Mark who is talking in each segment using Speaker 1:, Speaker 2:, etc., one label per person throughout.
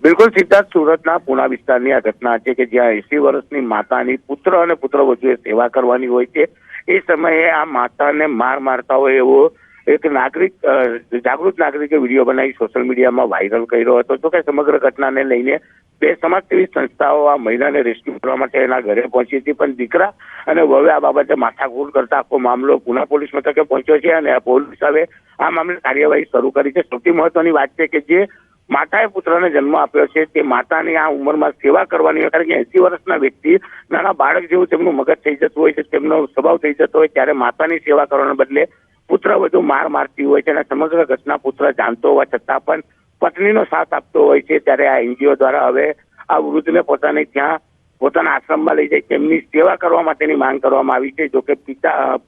Speaker 1: બિલકુલ સિદ્ધાર્થ, સુરતના પુના વિસ્તારની આ ઘટના છે કે જ્યાં 80 વર્ષની માતાની પુત્ર અને પુત્રવધુએ સેવા કરવાની હોય છે. એ સમયે આ માતાને મારતા હોય એવો એક જાગૃત નાગરિકે વિડીયો બનાવી સોશિયલ મીડિયામાં વાયરલ કર્યો હતો. તો કે સમગ્ર ઘટનાને લઈને બે સમાજસેવી સંસ્થાઓ આ મહિલાને રેસ્ક્યુ કરવા માટે એના ઘરે પહોંચી હતી, પણ દીકરા અને વહુએ આ બાબતે માથાકૂટ કરતા આખો મામલો પુના પોલીસ મથકે પહોંચ્યો છે અને પોલીસ હવે આ મામલે કાર્યવાહી શરૂ કરી છે. સૌથી મહત્વની વાત છે કે જે માતાએ પુત્રને જન્મ આપ્યો છે તે માતાની આ ઉંમરમાં સેવા કરવાની હોય, કારણ કે 80 વર્ષના વ્યક્તિ નાના બાળક જેવું તેમનું મગજ થઈ જતું હોય છે, તેમનો સ્વભાવ થઈ જતો હોય, ત્યારે માતાની સેવા કરવાના બદલે પુત્ર વધુ મારતી હોય છે અને સમગ્ર ઘટના પુત્ર જાણતો હોવા છતાં પણ પત્નીનો સાથ આપતો હોય છે. ત્યારે આ એનજીઓ દ્વારા હવે આ વૃદ્ધને પોતાના આશ્રમમાં લઈ જઈ તેમની સેવા કરવા માટેની માંગ કરવામાં આવી છે. જોકે પિતા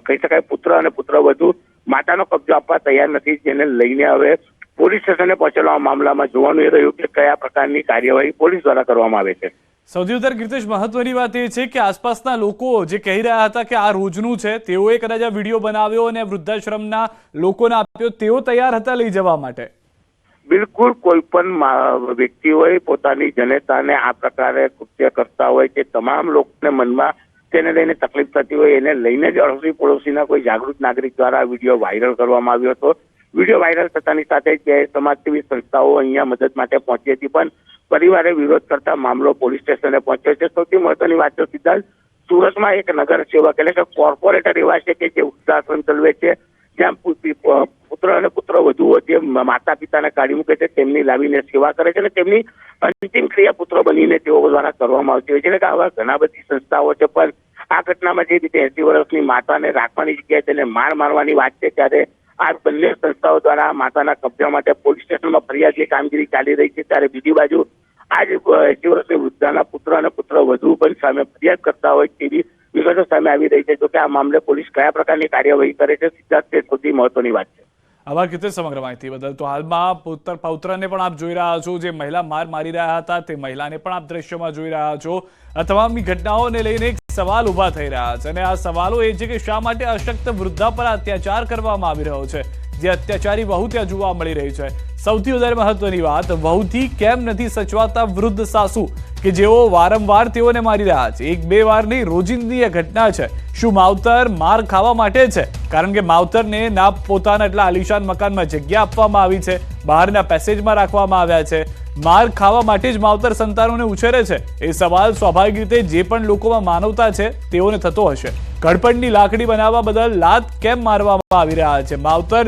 Speaker 1: કહી શકાય પુત્ર અને પુત્રવધુ માતાનો કબજો આપવા તૈયાર નથી, જેને લઈને હવે પોલીસ સ્ટેશને પહોંચેલા મામલામાં જોવાનું એ રહ્યું કે કયા પ્રકારની કાર્યવાહી પોલીસ દ્વારા કરવામાં આવે છે.
Speaker 2: સૌથી વધારે કીર્તિશ, મહત્વની વાત એ છે કે આસપાસના લોકો જે કહી રહ્યા હતા કે આ રોજનું છે, તેઓએ કદાચ આ વિડીયો બનાવ્યો અને વૃદ્ધાશ્રમના લોકોને આપ્યો, તેઓ તૈયાર હતા લઈ જવા માટે.
Speaker 1: બિલકુલ, કોઈ પણ વ્યક્તિ હોય પોતાની જનતાને આ પ્રકારે કૃત્ય કરતા હોય તે તમામ લોકોને મનમાં તેને લઈને તકલીફ થતી હોય, એને લઈને જ અડોશી પડોશીના કોઈ જાગૃત નાગરિક દ્વારા વિડીયો વાયરલ કરવામાં આવ્યો હતો. વિડીયો વાયરલ થતાની સાથે જ સમાજસેવી સંસ્થાઓ અહીંયા મદદ માટે પહોંચી હતી, પણ પરિવારે વિરોધ કરતા મામલો પોલીસ સ્ટેશને પહોંચ્યો છે. સૌથી મહત્વની વાત તો સિદ્ધાર્થ, સુરતમાં એક નગર સેવક એટલે કે કોર્પોરેટર એવા છે કે જે વૃદ્ધાશ્રમ ચલાવે છે, જ્યાં પુત્ર અને પુત્રવધુઓ જે માતા પિતાને કાઢી મૂકે છે તેમની લાવીને સેવા કરે છે અને તેમની અંતિમ ક્રિયા પુત્ર બનીને તેઓ દ્વારા કરવામાં આવતી હોય છે. એટલે કે આવા ઘણા બધી સંસ્થાઓ છે, પણ આ ઘટનામાં જે રીતે 80 વર્ષની માતાને રાખવાની જગ્યાએ તેને મારવાની વાત છે, ત્યારે આ બંને સંસ્થાઓ દ્વારા માતાના કબજા માટે પોલીસ સ્ટેશનમાં ફરિયાદની કામગીરી ચાલી રહી છે. ત્યારે બીજી બાજુ આ જ 80 વર્ષની વૃદ્ધાના પુત્ર અને પુત્રવધુ પણ સામે ફરિયાદ કરતા હોય તેવી વિગતો સામે આવી રહી છે. જો કે આ મામલે પોલીસ કયા પ્રકારની કાર્યવાહી કરે છે સિદ્ધાર્થ, તે સૌથી મહત્વની વાત છે.
Speaker 2: આભાર કીર્તિશ સમગ્ર માહિતી બદલ. તો હાલમાં પૌત્રને પણ આપ જોઈ રહ્યા છો, જે મહિલા મારી રહ્યા હતા તે મહિલાને પણ આપ દ્રશ્યોમાં જોઈ રહ્યા છો. આ તમામની ઘટનાઓને લઈને એક સવાલ ઉભા થઈ રહ્યા છે અને આ સવાલો એ છે કે શા માટે અશક્ત વૃદ્ધા પર અત્યાચાર કરવામાં આવી રહ્યો છે, જે અત્યાચારી વહુ ત્યાં જોવા મળી રહી છે. સૌથી વધારે મહત્વની વાત, વહુથી કેમ નથી સચવાતા વૃદ્ધ સાસુ કે જેઓ વારંવાર તેઓને મારી રહ્યા છે? એક બે વાર નહીં, રોજિંદી એ ઘટના છે. શું માવતર માર ખાવા માટે છે? કારણ કે માવતરને ના પોતાના એટલા આલિશાન મકાનમાં જગ્યા આપવામાં આવી છે, બહારના પેસેજમાં રાખવામાં આવ્યા છે. માર ખાવા માટે જ માવતર સંતાનોને ઉછેરે છે? એ સવાલ સ્વાભાવિક રીતે જે પણ લોકોમાં માનવતા છે તેઓને થતો હશે. ઘડપણની લાકડી બનાવવા બદલ લાત કેમ મારવામાં આવી રહ્યા છે? માવતર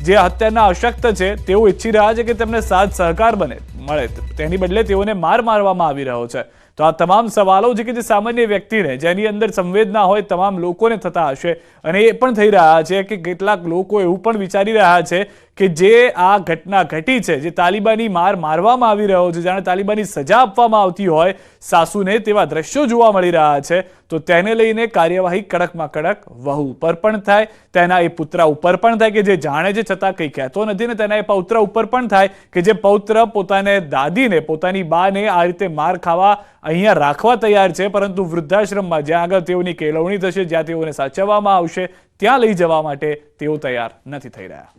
Speaker 2: જે અત્યારના અશક્ત છે તેઓ ઈચ્છી રહ્યા છે કે તેમને સાથ સહકાર મળે, તેની બદલે તેઓને મારવામાં આવી રહ્યો છે. તો આ તમામ સવાલો છે કે જે સામાન્ય વ્યક્તિને, જેની અંદર સંવેદના હોય, તમામ લોકોને થતા હશે. અને એ પણ થઈ રહ્યા છે કે કેટલાક લોકો એવું પણ વિચારી રહ્યા છે કે જે આ ઘટના ઘટી છે, જે તાલિબાની મારવામાં આવી રહ્યો છે, જાણે તાલિબાની સજા આપવામાં આવતી હોય સાસુને, તેવા દ્રશ્યો જોવા મળી રહ્યા છે. તો તેને લઈને કાર્યવાહી કડકમાં કડક વહુ ઉપર પણ થાય, તેના એ પુત્ર ઉપર પણ થાય કે જે જાણે છે છતાં કંઈ કહેતો નથી, ને તેના એ પૌત્ર ઉપર પણ થાય કે જે પૌત્ર પોતાને દાદીને, પોતાની બાને આ રીતે માર ખાવા અહીંયા રાખવા તૈયાર છે, પરંતુ વૃદ્ધાશ્રમમાં જ્યાં આગળ તેઓની કેળવણી થશે, જ્યાં તેઓને સાચવવામાં આવશે, ત્યાં લઈ જવા માટે તેઓ તૈયાર નથી થઈ રહ્યા.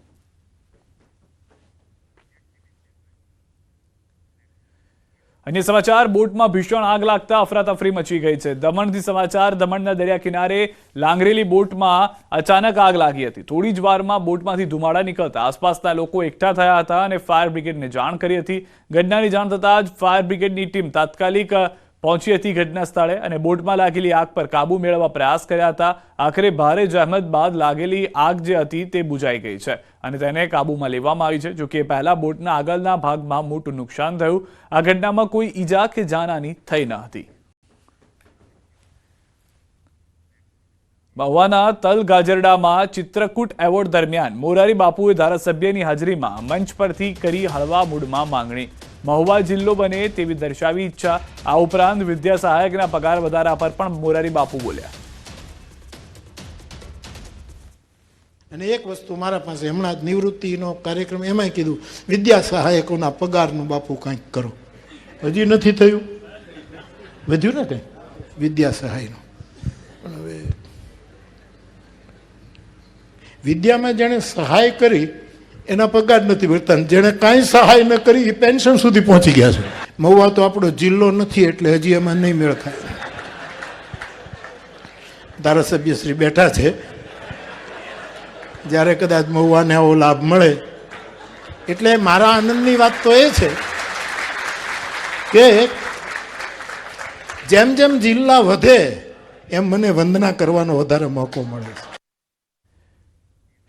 Speaker 2: અન્ય સમાચાર, બોટમાં ભીષણ આગ લાગતા અફરાતફરી મચી ગઈ છે. દમણથી સમાચાર, દમણના દરિયા કિનારે લાંગરેલી બોટમાં અચાનક આગ લાગી હતી. થોડી જ વારમાં બોટમાંથી ધુમાડા નીકળતા આસપાસના લોકો એકઠા થયા હતા અને ફાયર બ્રિગેડને જાણ કરી હતી. ઘટનાની જાણ થતાં જ ફાયર બ્રિગેડની ટીમ તાત્કાલિક પહોંચી હતી ઘટના સ્થળે અને બોટમાં લાગેલી આગ પર કાબુ મેળવવા પ્રયાસ કર્યા હતા. આખરે ભારે જહેમત બાદ લાગેલી આગ જે હતી તે બુઝાઈ ગઈ છે અને તેને કાબુમાં લેવામાં આવી છે. જોકે પહેલા બોટના આગળના ભાગમાં મોટું નુકસાન થયું. આ ઘટનામાં કોઈ ઈજા કે જાનહાની થઈ ન હતી. મહુવાના તલગાજરડામાં ચિત્રકૂટ એવોર્ડ દરમિયાન મોરારી બાપુએ ધારાસભ્યની હાજરીમાં મંચ પરથી કરી હળવા મૂડમાં માંગણી. મહુવા જિલ્લો બને તેવી દર્શાવી ઈચ્છા. આ ઉપરાંત વિદ્યા સહાયકના પગાર વધારા પર પણ મોરારી બાપુ બોલ્યા.
Speaker 3: અને એક વસ્તુ મારા પાસે હમણાં જ નિવૃત્તિનો કાર્યક્રમ, એમાં કીધું વિદ્યા સહાયકોના પગારનું બાપુ કંઈક કરો. હજી નથી થયું, વધ્યું ને કંઈ વિદ્યા સહાયનું. પણ હવે વિદ્યામાં જેણે સહાય કરી એના પગાર નથી ભરતા. જેણે કાંઈ સહાય ન કરી એ પેન્શન સુધી પહોંચી ગયા છે. મહુવા તો આપણો જિલ્લો નથી એટલે હજી એમાં નહીં મેળ ખાય. ધારાસભ્ય શ્રી બેઠા છે, જ્યારે કદાચ મહુવાને આવો લાભ મળે. એટલે મારા આનંદની વાત તો એ છે કે જેમ જેમ જિલ્લા વધે એમ મને વંદના કરવાનો વધારે મોકો મળે છે.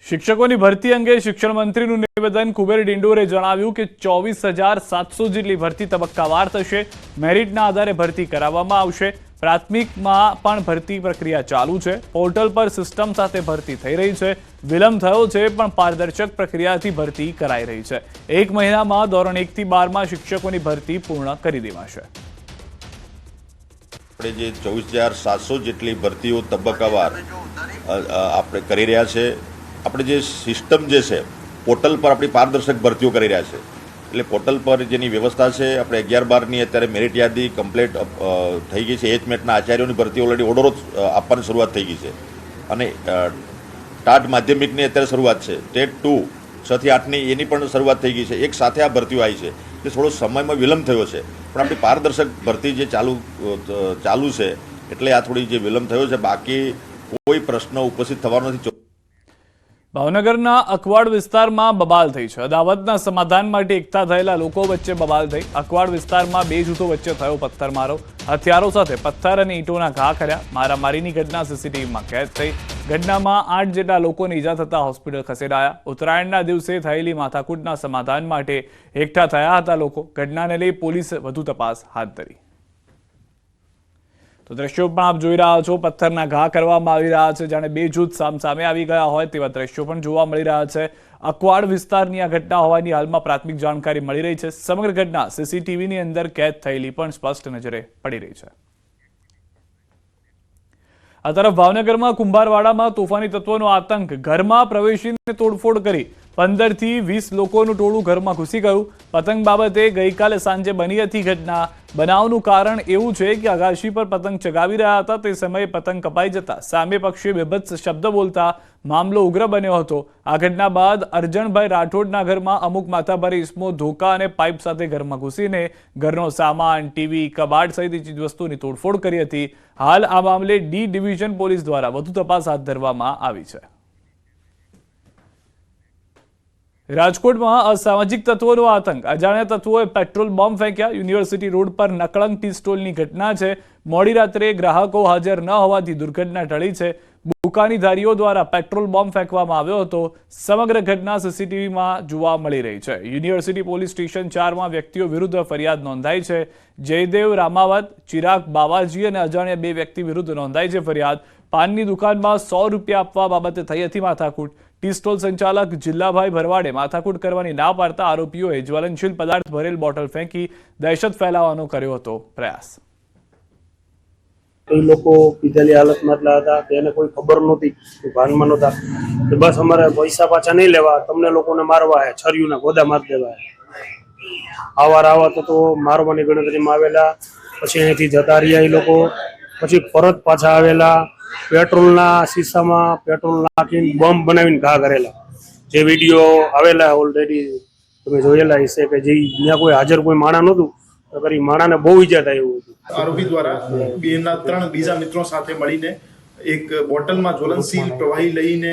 Speaker 2: શિક્ષકોની ભરતી અંગે શિક્ષણ મંત્રીનું નિવેદન. કુબેર ડિંડોરે જણાવ્યું કે 24,700 જેટલી ભરતી તબક્કાવાર થશે. મેરિટના આધારે ભરતી કરાવવામાં આવશે. પ્રાથમિકમાં પણ ભરતી પ્રક્રિયા ચાલુ છે. પોર્ટલ પર સિસ્ટમ સાથે ભરતી થઈ રહી છે. વિલંબ થયો છે પણ પારદર્શક પ્રક્રિયાથી ભરતી કરાઈ રહી છે. 1 મહિનામાં ધોરણ 1 થી 12માં શિક્ષકોની ભરતી પૂર્ણ કરી દેવાશે.
Speaker 4: આપણે જે 24,700 જેટલી ભરતીઓ તબક્કાવાર આપણે કરી રહ્યા છે. આપણે જે સિસ્ટમ જે છે પોર્ટલ પર આપણી પારદર્શક ભરતીઓ કરી રહ્યા છે. એટલે પોર્ટલ પર જેની વ્યવસ્થા છે, આપણે 11-12ની અત્યારે મેરિટ યાદી કમ્પ્લીટ થઈ ગઈ છે. HMATના આચાર્યોની ભરતી ઓલરેડી ઓર્ડરો આપવાની શરૂઆત થઈ ગઈ છે. અને ટાટ માધ્યમિકની અત્યારે શરૂઆત છે. ટેટ 2 6 થી 8ની એની પણ શરૂઆત થઈ ગઈ છે. એક સાથે આ ભરતીઓ આવી છે. કે થોડો સમયમાં વિલંબ થયો છે પણ આપણી પારદર્શક ભરતી જે ચાલુ છે એટલે આ થોડી જે વિલંબ થયો છે. બાકી કોઈ પ્રશ્ન ઉપસ્થિત થવાનો નથી.
Speaker 2: ભાવનગરના અકવાડ વિસ્તારમાં બબાલ થઈ છે. અદાવતના સમાધાન માટે એકઠા થયેલા લોકો વચ્ચે બબાલ થઈ. અકવાડ વિસ્તારમાં 2 જૂથો વચ્ચે થયો પથ્થરમારો. હથિયારો સાથે પથ્થર અને ઈંટોના ઘા કર્યા. મારામારીની ઘટના સીસીટીવીમાં કેદ થઈ. ઘટનામાં 8 જેટલા લોકોને ઈજા થતા હોસ્પિટલ ખસેડાયા. ઉત્તરાયણના દિવસે થયેલી માથાકૂટના સમાધાન માટે એકઠા થયા હતા લોકો. ઘટનાને લઈ પોલીસે વધુ તપાસ હાથ ધરી. તો દ્રશ્યો પણ આપ જોઈ રહ્યા છો. પથ્થરના ઘા કરવામાં આવી રહ્યા છે. જાણે 2 જૂથ સામે આવી ગયા હોય તેવા દ્રશ્યો પણ જોવા મળી રહ્યા છે. અકવાડ વિસ્તારની આ ઘટના હોવાની હાલમાં પ્રાથમિક જાણકારી મળી રહી છે. સમગ્ર ઘટના સીસીટીવીની અંદર કેદ થયેલી પણ સ્પષ્ટ નજરે પડી રહી છે. આ તરફ ભાવનગરમાં કુંભારવાડામાં તોફાની તત્વોનો આતંક. ઘરમાં પ્રવેશીને તોડફોડ કરી 15 થી 20 લોકોનું ટોળું ઘરમાં ઘૂસી ગયું. પતંગ બાબતે ગઈકાલે સાંજે બની હતી ઘટના. બનાવનું કારણ એવું છે કે અગાશી પર પતંગ ચગાવી રહ્યા હતા તે સમયે પતંગ કપાઈ જતા સામે પક્ષે બેભત્સ શબ્દ બોલતા મામલો ઉગ્ર બન્યો હતો. આ ઘટના બાદ અરજણભાઈ રાઠોડના ઘરમાં અમુક માથાભારે ઇસમો ધોકા અને પાઇપ સાથે ઘરમાં ઘૂસીને ઘરનો સામાન, ટીવી, કબાટ સહિતની ચીજવસ્તુની તોડફોડ કરી હતી. હાલ આ મામલે ડી ડિવિઝન પોલીસ દ્વારા વધુ તપાસ હાથ ધરવામાં આવી છે. રાજકોટમાં અસામાજિક તત્વોનો આતંક. અજાણ્યા તત્વોએ પેટ્રોલ બોમ્બ ફેંક્યા. યુનિવર્સિટી રોડ પર નકળંગ ટી સ્ટોલની ઘટના છે. મોડી રાત્રે ગ્રાહકો હાજર ન હોવાથી દુર્ઘટના ટળી છે. બુકાનીધારીઓ દ્વારા પેટ્રોલ બોમ્બ ફેંકવામાં આવ્યો હતો. સમગ્ર ઘટના સીસીટીવીમાં જોવા મળી રહી છે. યુનિવર્સિટી પોલીસ સ્ટેશન 4માં વ્યક્તિઓ વિરુદ્ધ ફરિયાદ નોંધાઈ છે. જયદેવ રામાવત, ચિરાગ બાવાજી અને અજાણ્યા 2 વ્યક્તિ વિરુદ્ધ નોંધાઈ છે ફરિયાદ. પાનની દુકાનમાં 100 રૂપિયા આપવા બાબતે થઈ હતી માથાકૂટ. ટી સ્ટોલ સંચાલક જિલ્લાભાઈ ભરવાડે માથાકૂટ કરવાની ના પાડતા આરોપીઓએ જ્વલનશીલ પદાર્થ ભરેલ બોટલ ફેંકી દહેશત ફેલાવવાનો કર્યો હતો પ્રયાસ.
Speaker 5: કઈ લોકો પીધેલી હાલતમાં એટલા હતા કે એને કોઈ ખબર નહોતી, ભાનમાં નહોતા કે બસ અમારે પૈસા પાછા નહીં લેવા, તમને લોકોને મારવા હે, છરીઓના ગોદા મારી દેવા હે. આવા તો મારવાની ગણતરીમાં આવેલા. પછી અહીંથી જતા રહ્યા એ લોકો. પછી પરત પાછા આવેલા. પેટ્રોલના શીશામાં પેટ્રોલ નાખીને બોમ્બ બનાવીને ઘા કરેલા. જે વિડીયો આવેલા ઓલરેડી તમે જોયેલા હશે કે જે ત્યાં કોઈ હાજર કોઈ માણા નહોતું તો કરી માણાને બહુ ઈજા થાય એવું હતું.
Speaker 6: આરોપી દ્વારા 3 બીજા મિત્રો સાથે મળીને એક બોટલમાં જ્વલનશીલ પ્રવાહી લઈને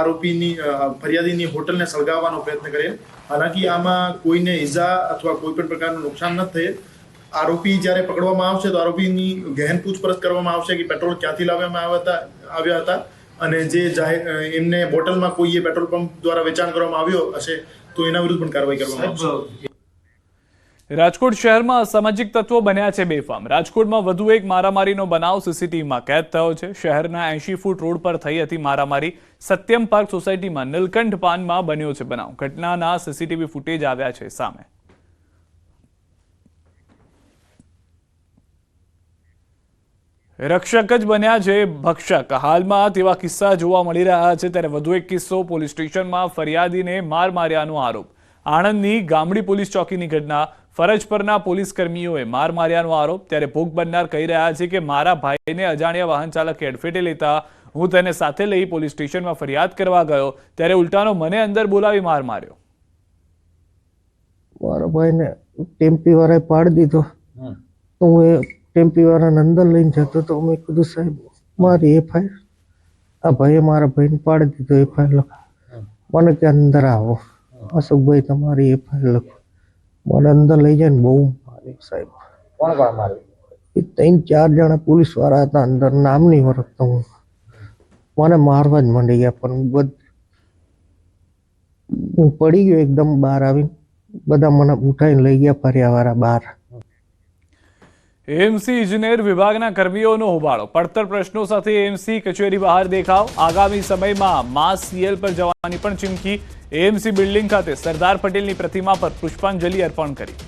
Speaker 6: આરોપીની ફરિયાદીની હોટલને સળગાવવાનો પ્રયત્ન કરેલ. હાલાકી આમાં કોઈને ઈજા અથવા કોઈ પણ પ્રકારનું નુકસાન ન થયેલ. આરોપી જ્યારે પકડવામાં આવશે તો આરોપીની ગહેન પૂછપરછ કરવામાં આવશે કે પેટ્રોલ ક્યાંથી લાવવામાં આવ્યા હતા અને જે એમને બોટલમાં કોઈ પેટ્રોલ પંપ દ્વારા વેચાણ કરવામાં આવ્યો હશે તો એના વિરુદ્ધ પણ કાર્યવાહી કરવામાં આવશે.
Speaker 2: રાજકોટ શહેરમાં અસામાજિક તત્વો બન્યા છે બેફામ. રાજકોટમાં વધુ એક મારામારીનો બનાવ સીસીટીવીમાં કેદ થયો છે. શહેરના 80 ફૂટ રોડ પર થઈ હતી મારામારી. સત્યમ પાર્ક સોસાયટીમાં નીલકંઠ પાનમાં બન્યો છે બનાવ. ઘટનાના સીસીટીવી ફૂટેજ આવ્યા છે સામે. રક્ષક જ બન્યા છે ભક્ષક. હાલમાં તેવા કિસ્સા જોવા મળી રહ્યા છે. ત્યારે વધુ એક કિસ્સો. પોલીસ સ્ટેશનમાં ફરિયાદીને માર માર્યાનો આરોપ. આણંદની ગામડી પોલીસ ચોકીની ઘટના. ફરજ પરના પોલીસ કર્મીઓએ માર માર્યાનો આરોપ. ત્યારે ભોગ બનનાર કહી રહ્યા છે કે મારા ભાઈને અજાણ્યા વાહન ચાલકે અડફેટે લેતા હું તેને સાથે લઈ પોલીસ સ્ટેશનમાં ફરિયાદ કરવા ગયો ત્યારે ઉલટાનો મને અંદર બોલાવી માર માર્યો.
Speaker 7: મારા ભાઈને ટેમ્પી વાળાએ પાડી દીધો. તો હું એ ટેમ્પી વાળાને અંદર લઈને જતો તો મેં કીધું સાહેબ મારી એફઆઈઆર, આ ભાઈએ મારા ભાઈને પાડી દીધો એફઆઈઆર લખો. મને કે અંદર આવો અશોકભાઈ તમારી એફઆઈઆર લખો. મને અંદર લઈ જાય ને બહુ માર્યો સાહેબ.
Speaker 8: કોણ કોણ માર્યું?
Speaker 7: એ 3-4 જણા પોલીસ વાળા હતા અંદર, નામ નહીં ઓળખતો હું. મને મારવા જ માંડી ગયા પણ હું પડી ગયો એકદમ બહાર આવીને. બધા મને ઉઠાઈને લઈ ગયા ફરિયાવાળા બહાર.
Speaker 2: એએમસી ઇજનેર વિભાગના કર્મીઓનો હોબાળો. પડતર પ્રશ્નો સાથે એએમસી કચેરી બહાર દેખાવ. આગામી સમયમાં માસ સીએલ પર જવાની પણ ચીમકી. એએમસી બિલ્ડિંગ ખાતે સરદાર પટેલની પ્રતિમા પર પુષ્પાંજલિ અર્પણ કરી.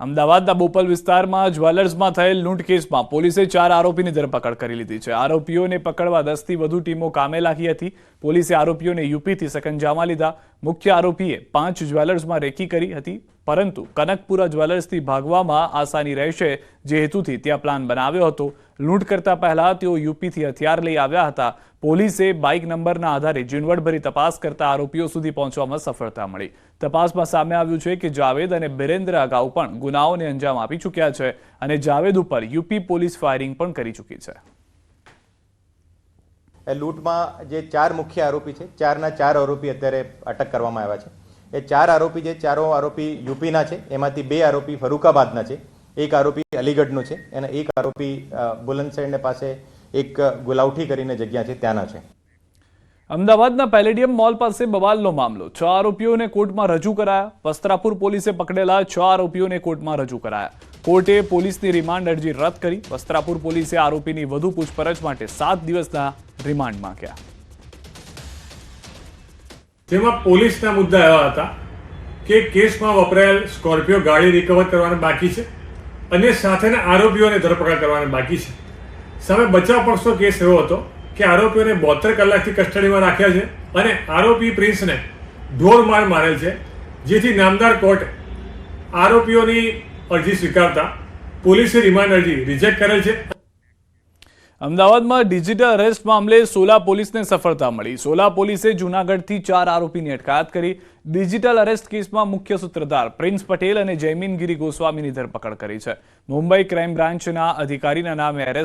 Speaker 2: અમદાવાદના બોપલ વિસ્તારમાં જ્વેલર્સમાં થયેલ લૂંટ કેસમાં પોલીસે 4 આરોપીની ધરપકડ કરી લીધી છે. આરોપીઓને પકડવા 10થી વધુ ટીમો કામે લાગી હતી. પોલીસે આરોપીઓને યુપીથી સકંજામાં લીધા. મુખ્ય આરોપીએ 5 જ્વેલર્સમાં રેકી કરી હતી, પરંતુ કનકપુરા જ્વેલર્સથી ભાગવામાં આસાની રહેશે જે હેતુથી ત્યાં પ્લાન બનાવ્યો હતો. લૂંટ કરતા પહેલા તેઓ યુપીથી હથિયાર લઈ આવ્યા હતા. પોલીસે બાઇક નંબરના આધારે ઝીણવટભરી તપાસ કરતા આરોપીઓ સુધી પહોંચવામાં સફળતા મળી. તપાસમાં સામે આવ્યું છે કે જાવેદ અને બિરેન્દ્ર અગાઉ પણ ગુનાઓને અંજામ આપી ચૂક્યા છે અને જાવેદ ઉપર યુપી પોલીસ ફાયરિંગ પણ કરી ચૂકી છે.
Speaker 8: લૂંટમાં જે 4 મુખ્ય આરોપી છે, 4ના 4 આરોપી અત્યારે અટક કરવામાં આવ્યા છે. એ 4 આરોપી જે 4 આરોપી યુપીના છે, એમાંથી 2 આરોપી ફરુખાબાદના છે, 1 આરોપી અલીગઢનો છે અને 1 આરોપી બુલંદશહેરને પાસે એક ગુલાવઠી કરીને જગ્યા છે ત્યાંના છે.
Speaker 2: અમદાવાદના પેલેડિયમ મોલ પાસે બવાલનો મામલો. 6 આરોપીઓને કોર્ટમાં રજૂ કરાયા. વસ્ત્રાપુર પોલીસે પકડેલા 6 આરોપીઓને કોર્ટમાં રજૂ કરાયા. કોર્ટે પોલીસની રિમાન્ડ અરજી રદ કરી. વસ્ત્રાપુર પોલીસે આરોપીની વધુ પૂછપરછ માટે 7 દિવસના રિમાન્ડ માંગ્યા.
Speaker 9: જેમાં પોલીસના મુદ્દા એવા હતા કે કેસમાં વપરાયેલ સ્કોર્પિયો ગાડી રિકવર કરવાના બાકી છે અને સાથેના આરોપીઓને ધરપકડ કરવાના બાકી છે. સામે બચાવ પક્ષનો કેસ એવો હતો કે આરોપીઓને 72 કલાકથી કસ્ટડીમાં રાખ્યા છે અને આરોપી પ્રિન્સને ઢોર માર મારેલ છે, જેથી નામદાર કોર્ટે આરોપીઓની અરજી સ્વીકારતા પોલીસે રિમાન્ડ અરજી રિજેક્ટ કરેલ છે.
Speaker 2: અમદાવાદમાં ડિજિટલ અરેસ્ટ મામલે સોલા પોલીસને સફળતા મળી. સોલા પોલીસે જૂનાગઢથી 4 આરોપીની અટકાયત કરી. ડિજિટલ અરેસ્ટ કેસમાં મુખ્ય સૂત્રધાર પ્રિન્સ પટેલ અને જયમીન ગિરી ગોસ્વામીની ધરપકડ કરી છે. મુંબઈ ક્રાઇમ બ્રાન્ચના અધિકારીના નામે એરેસ્ટ